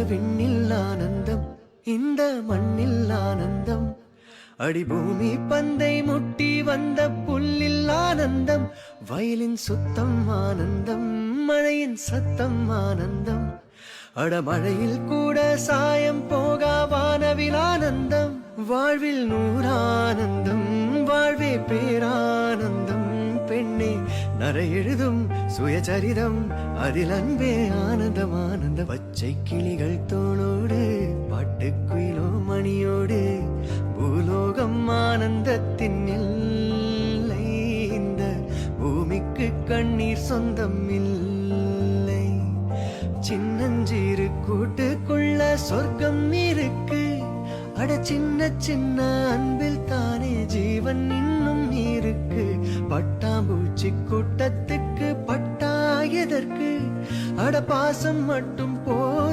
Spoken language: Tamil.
விண்ணில் ஆனந்தம், இந்த மண்ணில் ஆனந்தம். அடிபூமி பந்தை முட்டி வந்த புல்லில் ஆனந்தம். வயலின் சுத்தம் ஆனந்தம், மழையின் சத்தம் ஆனந்தம். அடமழையில் கூட சாயம் போகா வானவில் ஆனந்தம். வாழ்வில் நூறானந்தம், வாழ்வே பேரானந்தம். பெண்ணே நரை எழுதும் சுயசரிதம், அதில் அன்பே ஆனந்தம் ஆனந்தம். பச்சை கிளிகள் தோளோடு பாட்டுக்குயிலோ மணியோடு பூலோகம் ஆனந்தத்தின் எல்லை. இந்த பூமிக்கு கண்ணீர் சொந்தம் இல்லை. சின்னஞ்சீரு கூட்டுக்குள்ள சொர்க்கம் இருக்கு. அட சின்ன சின்ன அன்பில் தானே ஜீவன் இன்னும் இருக்கு. பட்டாம்பூச்சி கூட்டத்துக்கு பட்டா எதற்கு? அட பாசம் மட்டும் போதும்.